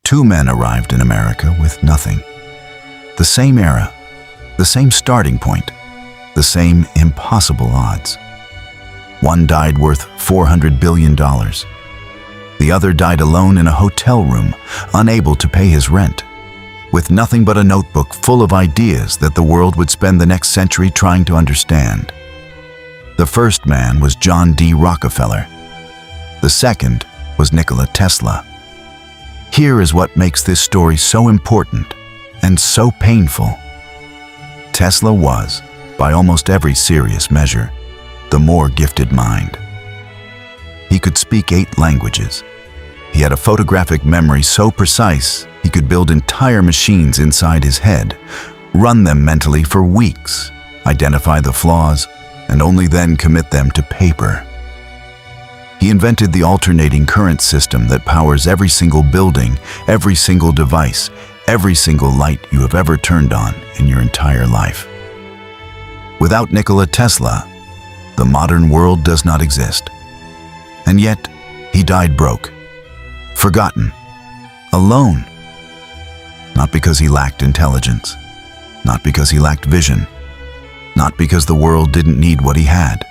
Two men arrived in America with nothing. The same era, the same starting point, the same impossible odds. One died worth $400 billion. The other died alone in a hotel room, unable to pay his rent, with nothing but a notebook full of ideas that the world would spend the next century trying to understand. The first man was John D. Rockefeller. The second was Nikola Tesla. Here is what makes this story so important and so painful. Tesla was, by almost every serious measure, the more gifted mind. He could speak 8 languages. He had a photographic memory so precise he could build entire machines inside his head, run them mentally for weeks, identify the flaws, and only then commit them to paper. He invented the alternating current system that powers every single building, every single device, every single light you have ever turned on in your entire life. Without Nikola Tesla, the modern world does not exist. And yet, he died broke, forgotten, alone. Not because he lacked intelligence, not because he lacked vision, not because the world didn't need what he had.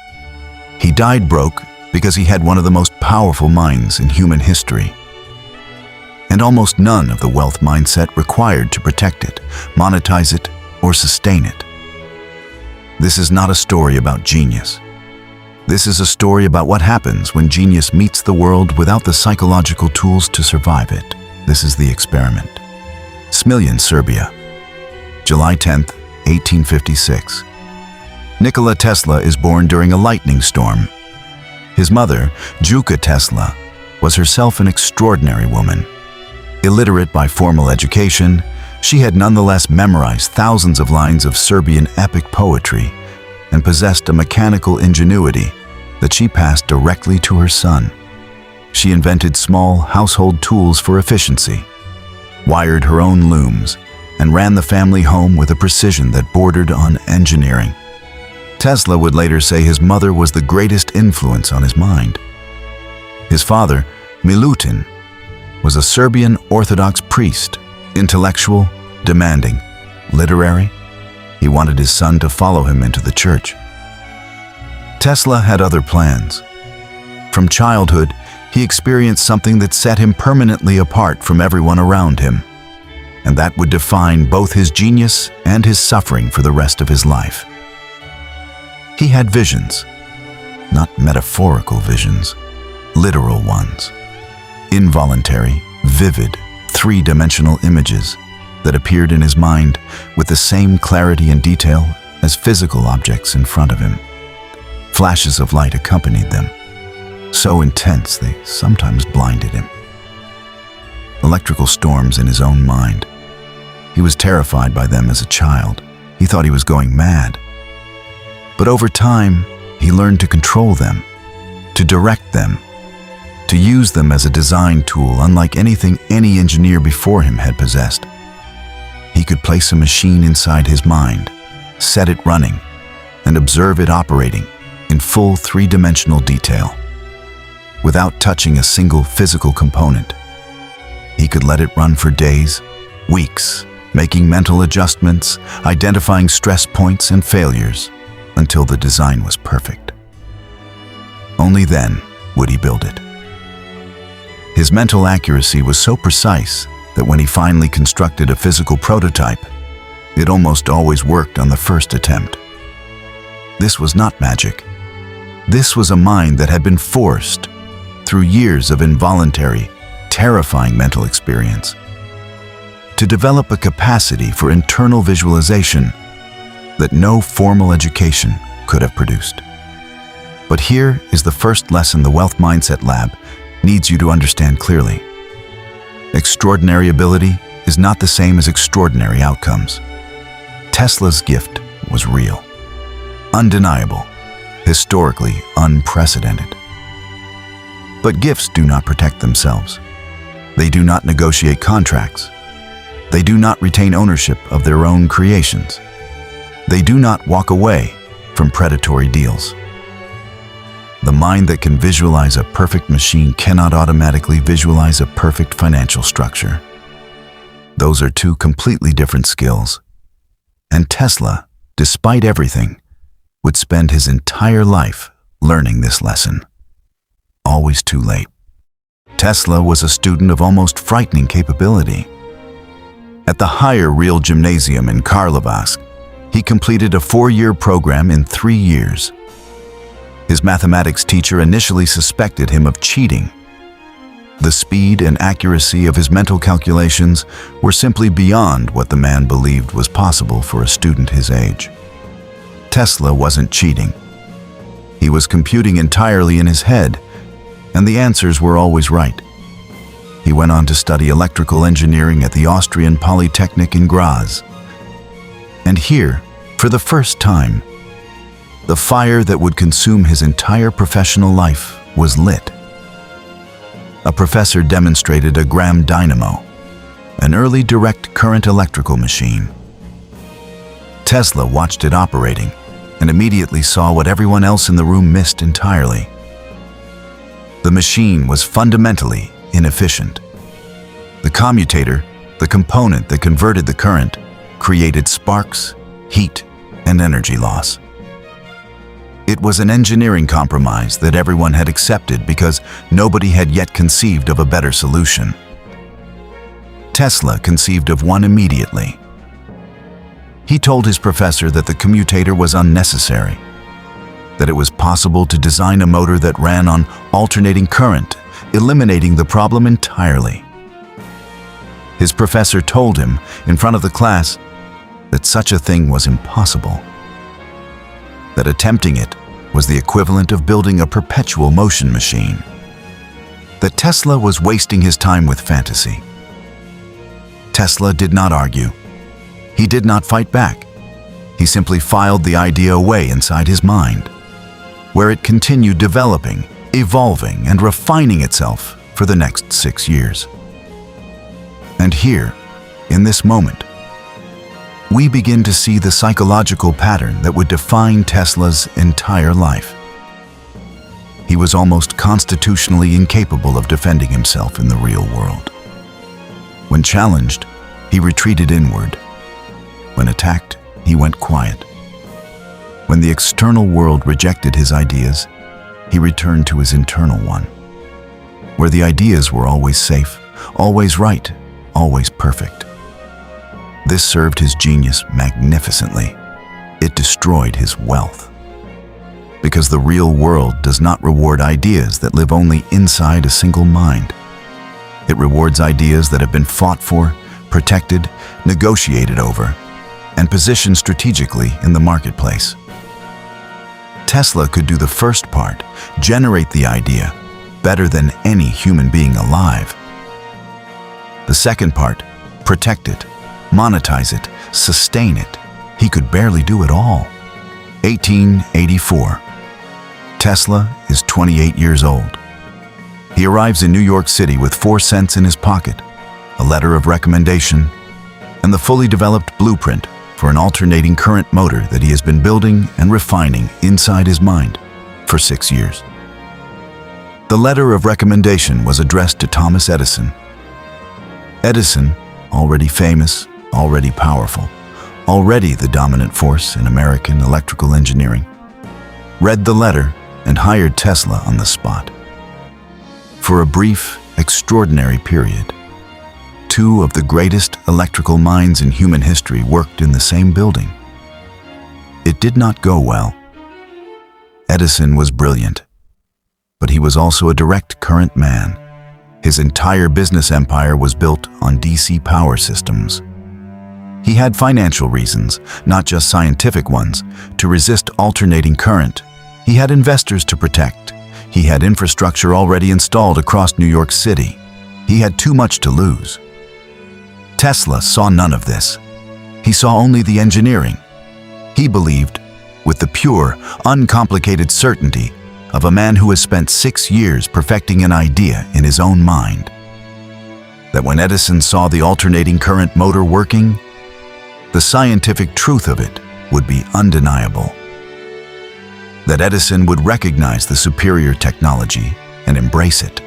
He died broke because he had one of the most powerful minds in human history. And almost none of the wealth mindset required to protect it, monetize it, or sustain it. This is not a story about genius. This is a story about what happens when genius meets the world without the psychological tools to survive it. This is the experiment. Smiljan, Serbia, July 10th, 1856. Nikola Tesla is born during a lightning storm. His mother, Nikola Tesla, was herself an extraordinary woman. Illiterate by formal education, she had nonetheless memorized thousands of lines of Serbian epic poetry and possessed a mechanical ingenuity that she passed directly to her son. She invented small household tools for efficiency, wired her own looms, and ran the family home with a precision that bordered on engineering. Tesla would later say his mother was the greatest influence on his mind. His father, Milutin, was a Serbian Orthodox priest, intellectual, demanding, literary. He wanted his son to follow him into the church. Tesla had other plans. From childhood, he experienced something that set him permanently apart from everyone around him, and that would define both his genius and his suffering for the rest of his life. He had visions, not metaphorical visions, literal ones. Involuntary, vivid, three-dimensional images that appeared in his mind with the same clarity and detail as physical objects in front of him. Flashes of light accompanied them, so intense they sometimes blinded him. Electrical storms in his own mind. He was terrified by them as a child. He thought he was going mad. But over time, he learned to control them, to direct them, to use them as a design tool unlike anything any engineer before him had possessed. He could place a machine inside his mind, set it running, and observe it operating in full three-dimensional detail. Without touching a single physical component, he could let it run for days, weeks, making mental adjustments, identifying stress points and failures until the design was perfect. Only then would he build it. His mental accuracy was so precise that when he finally constructed a physical prototype, it almost always worked on the first attempt. This was not magic. This was a mind that had been forced through years of involuntary, terrifying mental experience to develop a capacity for internal visualization that no formal education could have produced. But here is the first lesson the Wealth Mindset Lab needs you to understand clearly. Extraordinary ability is not the same as extraordinary outcomes. Tesla's gift was real, undeniable, historically unprecedented. But gifts do not protect themselves. They do not negotiate contracts. They do not retain ownership of their own creations. They do not walk away from predatory deals. The mind that can visualize a perfect machine cannot automatically visualize a perfect financial structure. Those are two completely different skills. And Tesla, despite everything, would spend his entire life learning this lesson. Always too late. Tesla was a student of almost frightening capability. At the Higher Real Gymnasium in Karlovac, he completed a 4-year program in 3 years. His mathematics teacher initially suspected him of cheating. The speed and accuracy of his mental calculations were simply beyond what the man believed was possible for a student his age. Tesla wasn't cheating. He was computing entirely in his head, and the answers were always right. He went on to study electrical engineering at the Austrian Polytechnic in Graz. And here, for the first time, the fire that would consume his entire professional life was lit. A professor demonstrated a Gram dynamo, an early direct current electrical machine. Tesla watched it operating and immediately saw what everyone else in the room missed entirely. The machine was fundamentally inefficient. The commutator, the component that converted the current, created sparks, heat, and energy loss. It was an engineering compromise that everyone had accepted because nobody had yet conceived of a better solution. Tesla conceived of one immediately. He told his professor that the commutator was unnecessary, that it was possible to design a motor that ran on alternating current, eliminating the problem entirely. His professor told him, in front of the class, that such a thing was impossible, that attempting it was the equivalent of building a perpetual motion machine, that Tesla was wasting his time with fantasy. Tesla did not argue. He did not fight back. He simply filed the idea away inside his mind, where it continued developing, evolving, and refining itself for the next 6 years. And here, in this moment, we begin to see the psychological pattern that would define Tesla's entire life. He was almost constitutionally incapable of defending himself in the real world. When challenged, he retreated inward. When attacked, he went quiet. When the external world rejected his ideas, he returned to his internal one, where the ideas were always safe, always right, always perfect. This served his genius magnificently. It destroyed his wealth. Because the real world does not reward ideas that live only inside a single mind. It rewards ideas that have been fought for, protected, negotiated over, and positioned strategically in the marketplace. Tesla could do the first part, generate the idea, better than any human being alive. The second part, protect it, monetize it, sustain it. He could barely do it all. 1884. Tesla is 28 years old. He arrives in New York City with 4 cents in his pocket, a letter of recommendation, and the fully developed blueprint for an alternating current motor that he has been building and refining inside his mind for 6 years. The letter of recommendation was addressed to Thomas Edison. Edison, already famous, already powerful, already the dominant force in American electrical engineering, read the letter and hired Tesla on the spot. For a brief, extraordinary period, 2 of the greatest electrical minds in human history worked in the same building. It did not go well. Edison was brilliant, but he was also a direct current man. His entire business empire was built on DC power systems. He had financial reasons, not just scientific ones, to resist alternating current. He had investors to protect. He had infrastructure already installed across New York City. He had too much to lose. Tesla saw none of this. He saw only the engineering. He believed, with the pure, uncomplicated certainty of a man who has spent 6 years perfecting an idea in his own mind, that when Edison saw the alternating current motor working, the scientific truth of it would be undeniable. That Edison would recognize the superior technology and embrace it.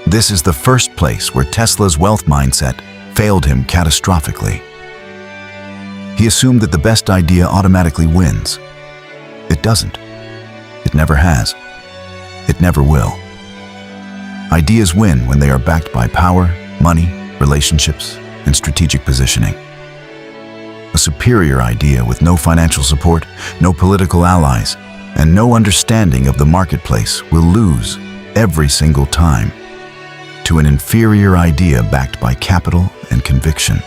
This is the first place where Tesla's wealth mindset failed him catastrophically. He assumed that the best idea automatically wins. It doesn't. It never has. It never will. Ideas win when they are backed by power, money, relationships, and strategic positioning. A superior idea with no financial support, no political allies, and no understanding of the marketplace will lose every single time to an inferior idea backed by capital and conviction.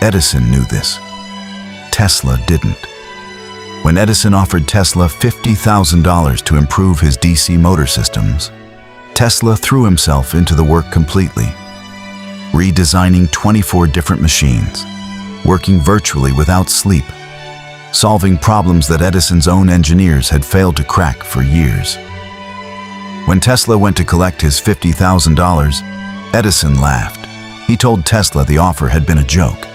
Edison knew this. Tesla didn't. When Edison offered Tesla $50,000 to improve his DC motor systems, Tesla threw himself into the work completely, redesigning 24 different machines, working virtually without sleep, solving problems that Edison's own engineers had failed to crack for years. When Tesla went to collect his $50,000, Edison laughed. He told Tesla the offer had been a joke.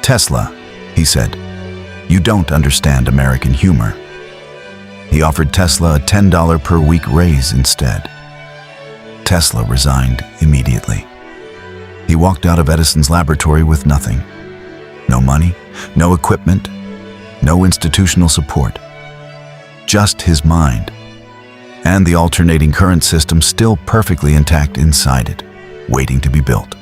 "Tesla," he said, "you don't understand American humor." He offered Tesla a $10 per week raise instead. Tesla resigned immediately. He walked out of Edison's laboratory with nothing. No money, no equipment, no institutional support. Just his mind, and the alternating current system still perfectly intact inside it, waiting to be built.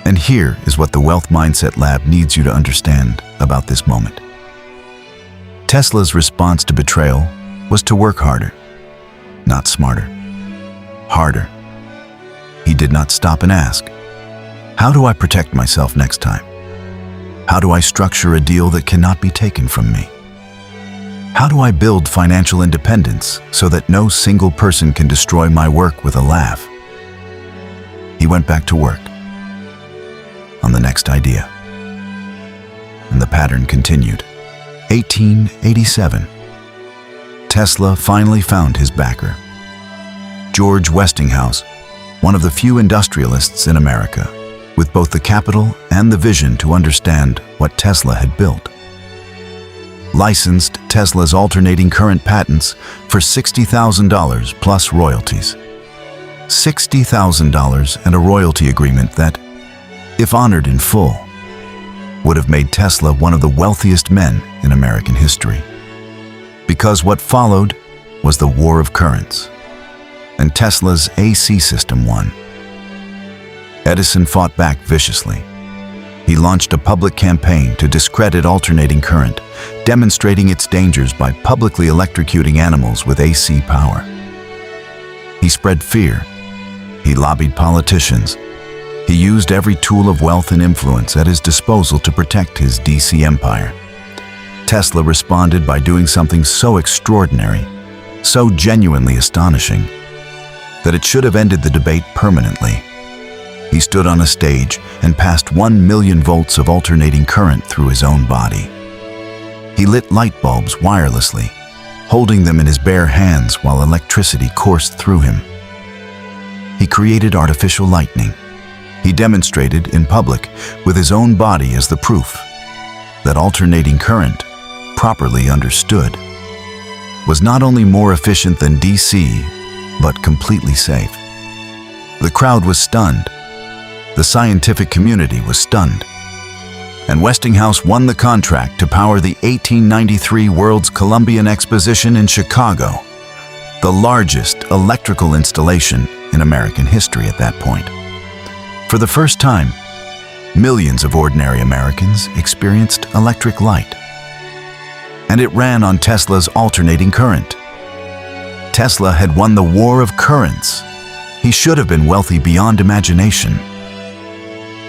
And here is what the Wealth Mindset Lab needs you to understand about this moment. Tesla's response to betrayal was to work harder, not smarter, harder. He did not stop and ask, "How do I protect myself next time? How do I structure a deal that cannot be taken from me? How do I build financial independence so that no single person can destroy my work with a laugh?" He went back to work on the next idea. And the pattern continued. 1887. Tesla finally found his backer. George Westinghouse, one of the few industrialists in America, with both the capital and the vision to understand what Tesla had built. Licensed Tesla's alternating current patents for $60,000 plus royalties. $60,000 and a royalty agreement that, if honored in full, would have made Tesla one of the wealthiest men in American history. Because what followed was the war of currents, and Tesla's AC system won. Edison fought back viciously. He launched a public campaign to discredit alternating current, demonstrating its dangers by publicly electrocuting animals with AC power. He spread fear. He lobbied politicians. He used every tool of wealth and influence at his disposal to protect his DC empire. Tesla responded by doing something so extraordinary, so genuinely astonishing, that it should have ended the debate permanently. He stood on a stage and passed 1 million volts of alternating current through his own body. He lit light bulbs wirelessly, holding them in his bare hands while electricity coursed through him. He created artificial lightning. He demonstrated in public with his own body as the proof that alternating current, properly understood, was not only more efficient than DC, but completely safe. The crowd was stunned. The scientific community was stunned. And Westinghouse won the contract to power the 1893 World's Columbian Exposition in Chicago, the largest electrical installation in American history at that point. For the first time, millions of ordinary Americans experienced electric light. And it ran on Tesla's alternating current. Tesla had won the war of currents. He should have been wealthy beyond imagination.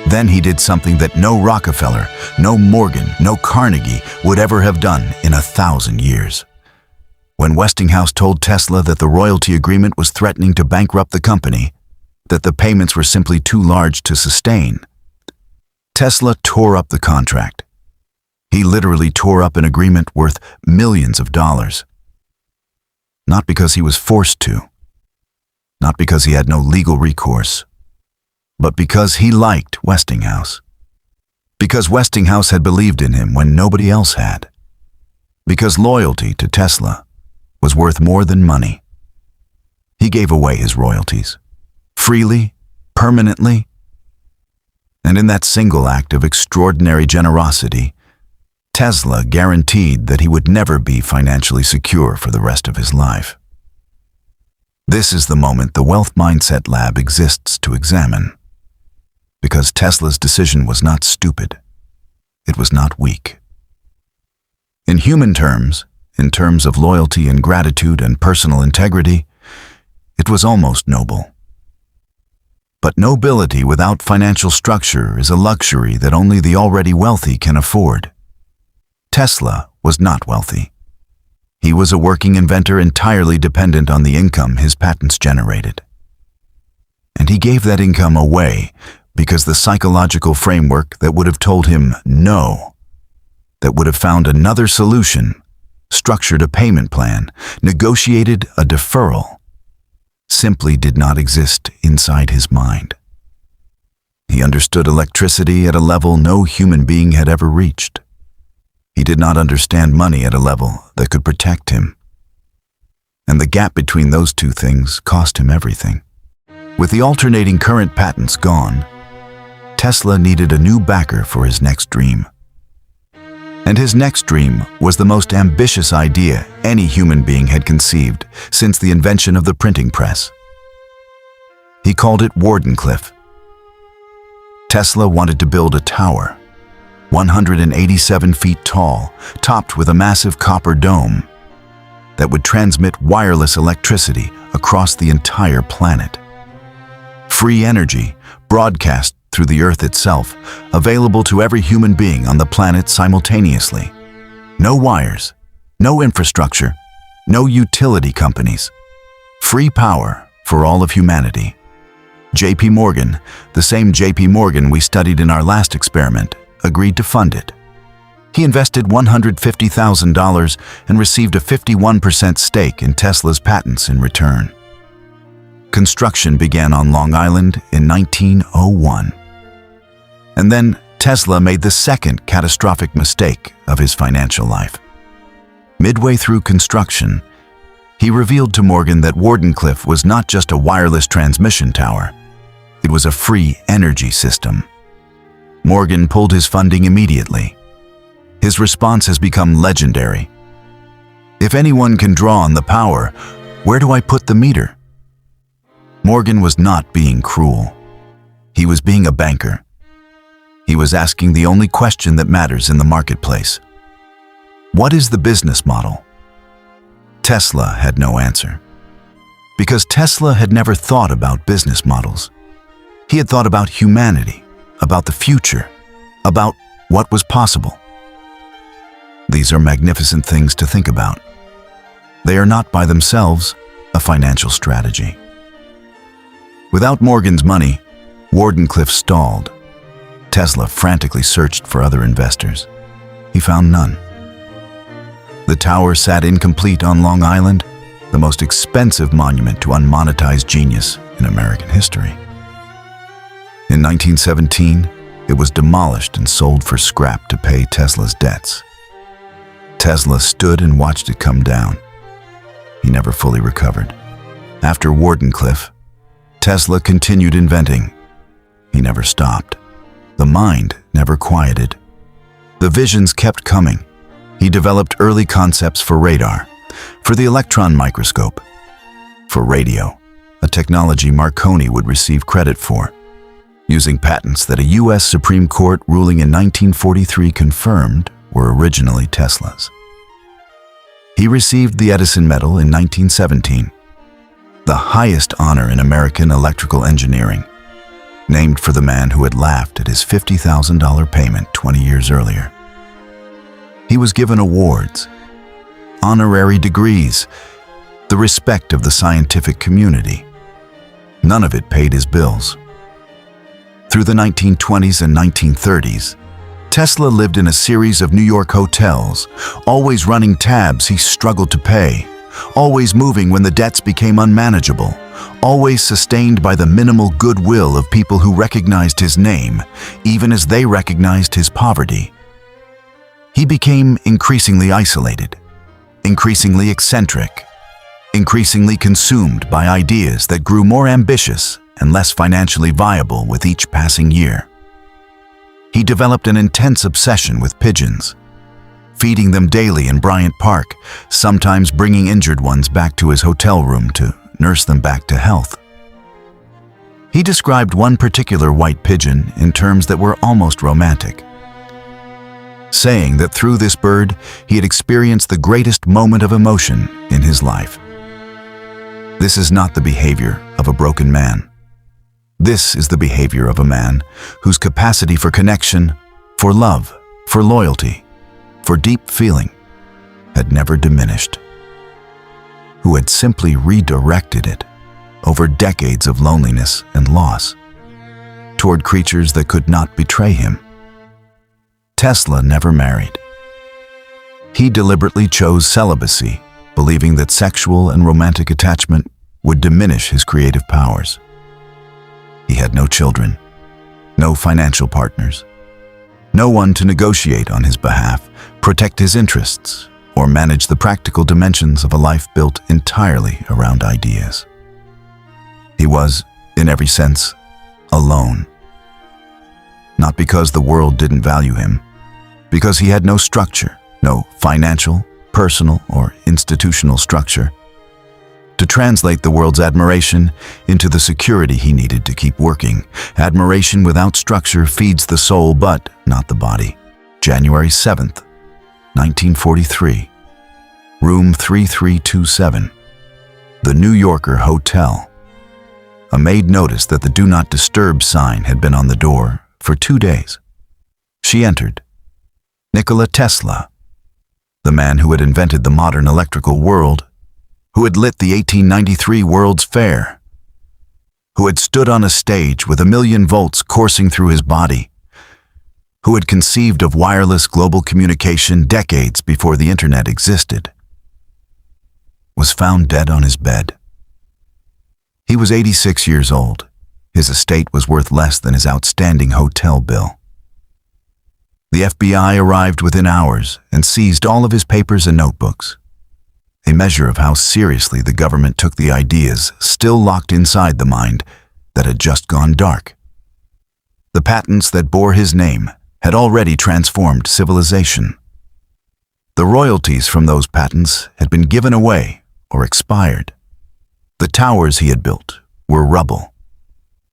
Then he did something that no Rockefeller, no Morgan, no Carnegie would ever have done in 1,000 years. When Westinghouse told Tesla that the royalty agreement was threatening to bankrupt the company, that the payments were simply too large to sustain, Tesla tore up the contract. He literally tore up an agreement worth millions of dollars. Not because he was forced to, not because he had no legal recourse, but because he liked Westinghouse. Because Westinghouse had believed in him when nobody else had. Because loyalty to Tesla was worth more than money. He gave away his royalties. Freely, permanently, And in that single act of extraordinary generosity, Tesla guaranteed that he would never be financially secure for the rest of his life. This is the moment the Wealth Mindset Lab exists to examine. Because Tesla's decision was not stupid. It was not weak. In human terms, in terms of loyalty and gratitude and personal integrity, it was almost noble. But nobility without financial structure is a luxury that only the already wealthy can afford. Tesla was not wealthy. He was a working inventor entirely dependent on the income his patents generated. And he gave that income away because the psychological framework that would have told him no, that would have found another solution, structured a payment plan, negotiated a deferral, simply did not exist inside his mind. He understood electricity at a level no human being had ever reached. He did not understand money at a level that could protect him. And the gap between those two things cost him everything. With the alternating current patents gone, Tesla needed a new backer for his next dream. And his next dream was the most ambitious idea any human being had conceived since the invention of the printing press. He called it Wardenclyffe. Tesla wanted to build a tower, 187 feet tall, topped with a massive copper dome, that would transmit wireless electricity across the entire planet. Free energy, broadcast through the Earth itself, available to every human being on the planet simultaneously. No wires, no infrastructure, no utility companies. Free power for all of humanity. J.P. Morgan, the same J.P. Morgan we studied in our last experiment, agreed to fund it. He invested $150,000 and received a 51% stake in Tesla's patents in return. Construction began on Long Island in 1901. And then Tesla made the second catastrophic mistake of his financial life. Midway through construction, he revealed to Morgan that Wardenclyffe was not just a wireless transmission tower. It was a free energy system. Morgan pulled his funding immediately. His response has become legendary. "If anyone can draw on the power, where do I put the meter?" Morgan was not being cruel. He was being a banker. He was asking the only question that matters in the marketplace. What is the business model? Tesla had no answer. Because Tesla had never thought about business models. He had thought about humanity, about the future, about what was possible. These are magnificent things to think about. They are not by themselves a financial strategy. Without Morgan's money, Wardenclyffe stalled. Tesla frantically searched for other investors. He found none. The tower sat incomplete on Long Island, the most expensive monument to unmonetized genius in American history. In 1917, it was demolished and sold for scrap to pay Tesla's debts. Tesla stood and watched it come down. He never fully recovered. After Wardenclyffe, Tesla continued inventing. He never stopped. The mind never quieted. The visions kept coming. He developed early concepts for radar, for the electron microscope, for radio, a technology Marconi would receive credit for, using patents that a U.S. Supreme Court ruling in 1943 confirmed were originally Tesla's. He received the Edison Medal in 1917, the highest honor in American electrical engineering, named for the man who had laughed at his $50,000 payment 20 years earlier. He was given awards, honorary degrees, the respect of the scientific community. None of it paid his bills. Through the 1920s and 1930s, Tesla lived in a series of New York hotels, always running tabs he struggled to pay, always moving when the debts became unmanageable, always sustained by the minimal goodwill of people who recognized his name, even as they recognized his poverty. He became increasingly isolated, increasingly eccentric, increasingly consumed by ideas that grew more ambitious and less financially viable with each passing year. he developed an intense obsession with pigeons, feeding them daily in Bryant Park, sometimes bringing injured ones back to his hotel room to nurse them back to health. He described one particular white pigeon in terms that were almost romantic, saying that through this bird he had experienced the greatest moment of emotion in his life. This is not the behavior of a broken man. This is the behavior of a man whose capacity for connection, for love, for loyalty, for deep feeling had never diminished, who had simply redirected it over decades of loneliness and loss toward creatures that could not betray him. Tesla never married. He deliberately chose celibacy, believing that sexual and romantic attachment would diminish his creative powers. He had no children, no financial partners, no one to negotiate on his behalf, protect his interests, or manage the practical dimensions of a life built entirely around ideas. He was, in every sense, alone. Not because the world didn't value him, because he had no structure, no financial, personal, or institutional structure to translate the world's admiration into the security he needed to keep working. Admiration without structure feeds the soul but not the body. January 7th, 1943. Room 3327. The New Yorker Hotel. A maid noticed that the Do Not Disturb sign had been on the door for 2 days. She entered. Nikola Tesla, the man who had invented the modern electrical world, who had lit the 1893 World's Fair, who had stood on a stage with 1,000,000 volts coursing through his body, who had conceived of wireless global communication decades before the internet existed, was found dead on his bed. He was 86 years old. His estate was worth less than his outstanding hotel bill. The FBI arrived within hours and seized all of his papers and notebooks, a measure of how seriously the government took the ideas still locked inside the mind that had just gone dark. The patents that bore his name had already transformed civilization. The royalties from those patents had been given away or expired. The towers he had built were rubble.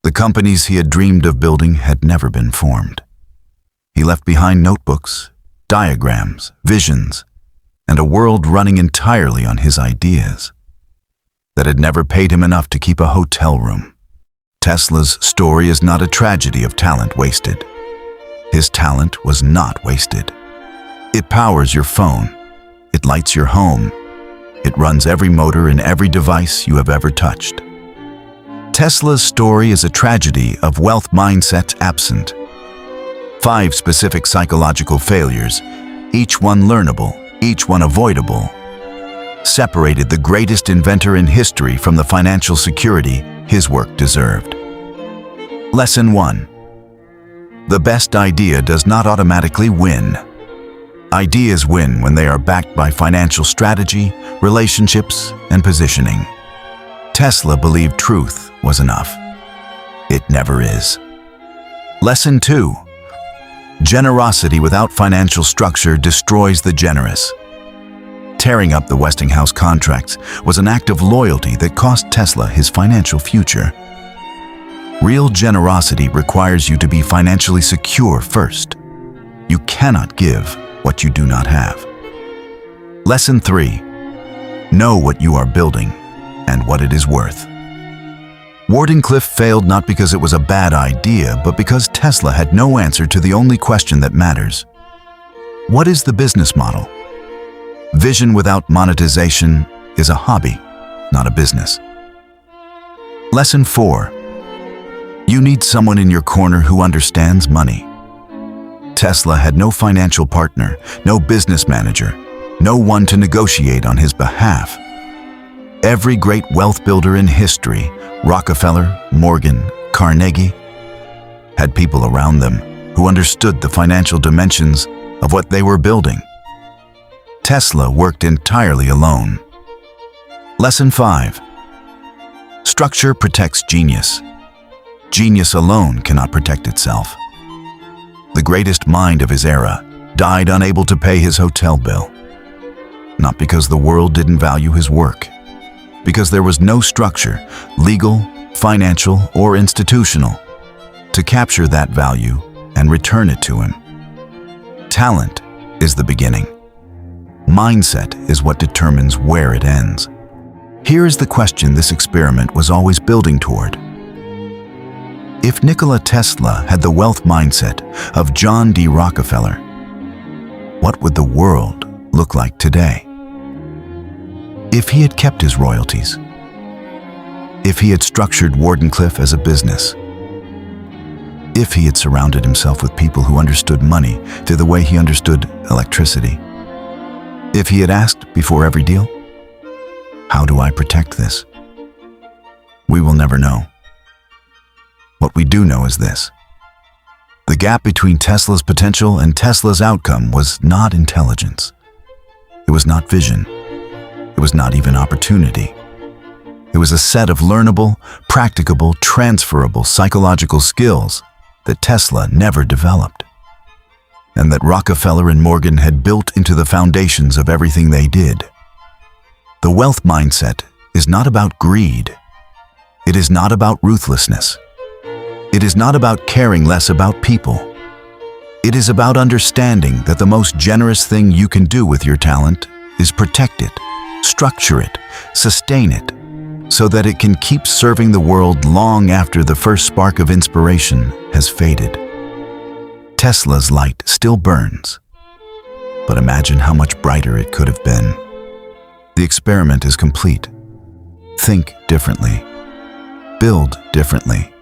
The companies he had dreamed of building had never been formed. He left behind notebooks, diagrams, visions, and a world running entirely on his ideas that had never paid him enough to keep a hotel room. Tesla's story is not a tragedy of talent wasted. His talent was not wasted. It powers your phone. It lights your home. It runs every motor in every device you have ever touched. Tesla's story is a tragedy of wealth mindsets absent. 5 specific psychological failures, each one learnable, each one avoidable, separated the greatest inventor in history from the financial security his work deserved. Lesson 1. The best idea does not automatically win. Ideas win when they are backed by financial strategy, relationships, and positioning. Tesla believed truth was enough. It never is. Lesson 2. Generosity without financial structure destroys the generous. Tearing up the Westinghouse contracts was an act of loyalty that cost Tesla his financial future. Real generosity requires you to be financially secure first. You cannot give what you do not have. Lesson 3. Know what you are building and what it is worth. Wardenclyffe failed not because it was a bad idea, but because Tesla had no answer to the only question that matters. What is the business model? Vision without monetization is a hobby, not a business. Lesson 4. You need someone in your corner who understands money. Tesla had no financial partner, no business manager, no one to negotiate on his behalf. Every great wealth builder in history, Rockefeller, Morgan, Carnegie, had people around them who understood the financial dimensions of what they were building. Tesla worked entirely alone. Lesson 5. Structure protects genius. Genius alone cannot protect itself. the greatest mind of his era, died unable to pay his hotel bill. Not because the world didn't value his work, because there was no structure, legal, financial, or institutional, to capture that value and return it to him. Talent is the beginning. Mindset is what determines where it ends. Here is the question this experiment was always building toward. If Nikola Tesla had the wealth mindset of John D. Rockefeller, what would the world look like today? If he had kept his royalties, if he had structured Wardenclyffe as a business, if he had surrounded himself with people who understood money the way he understood electricity, if he had asked before every deal, "How do I protect this?" We will never know. What we do know is this: the gap between Tesla's potential and Tesla's outcome was not intelligence. It was not vision. It was not even opportunity. It was a set of learnable, practicable, transferable psychological skills that Tesla never developed, and that Rockefeller and Morgan had built into the foundations of everything they did. The wealth mindset is not about greed. It is not about ruthlessness. It is not about caring less about people. It is about understanding that the most generous thing you can do with your talent is protect it, structure it, sustain it, so that it can keep serving the world long after the first spark of inspiration has faded. Tesla's light still burns, but imagine how much brighter it could have been. The experiment is complete. Think differently. Build differently.